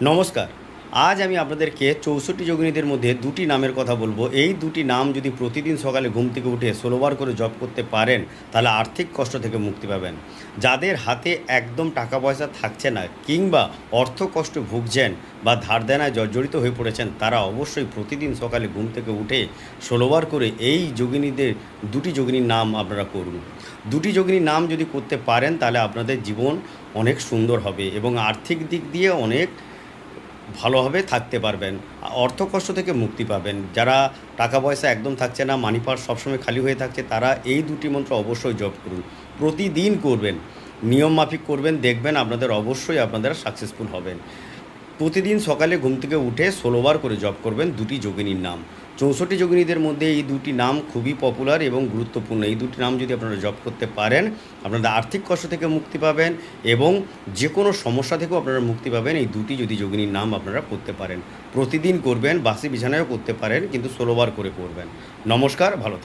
নমস্কার। আজ আমি আপনাদেরকে ৬৪ যোগিনীদের মধ্যে দুটি নামের কথা বলবো। এই দুটি নাম যদি প্রতিদিন সকালে ঘুম থেকে উঠে ১৬ বার করে জপ করতে পারেন, তাহলে আর্থিক কষ্ট থেকে মুক্তি পাবেন। যাদের হাতে একদম টাকা পয়সা থাকছে না কিংবা অর্থ কষ্টে ভুগছেন বা ধার দেনায় জর্জরিত হয়ে পড়েছেন, তারা অবশ্যই প্রতিদিন সকালে ঘুম থেকে উঠে ১৬ বার করে এই যোগিনীদের দুটি যোগিনীর নাম আপনারা করুন। দুটি যোগিনীর নাম যদি করতে পারেন, তাহলে আপনাদের জীবন অনেক সুন্দর হবে এবং আর্থিক দিক দিয়ে অনেক ভালোভাবে থাকতে পারবেন। অর্থকষ্ট থেকে মুক্তি পাবেন। যারা টাকা পয়সা একদম থাকছে না, মানি পার্স সবসময় খালি হয়ে থাকছে, তারা এই দুটি মন্ত্র অবশ্যই জপ করুন। প্রতিদিন করবেন, নিয়ম মাফিক করবেন, দেখবেন আপনাদের অবশ্যই আপনারা সাকসেসফুল হবেন। প্রতিদিন সকালে ঘুম থেকে উঠে ১৬ বার করে জপ করবেন দুটি যোগিনীর নাম। ৬৪ যোগিনীদের মধ্যে এই দুটি নাম খুবই পপুলার এবং গুরুত্বপূর্ণ। এই দুটি নাম যদি আপনারা জপ করতে পারেন, আপনারা আর্থিক কষ্ট থেকে মুক্তি পাবেন এবং যে কোনো সমস্যা থেকেও আপনারা মুক্তি পাবেন। এই দুটি যদি যোগিনীর নাম আপনারা করতে পারেন, প্রতিদিন করবেন, বাসি বিছানায়ও করতে পারেন, কিন্তু ১৬ বার করে করবেন। নমস্কার, ভালো থাকবেন।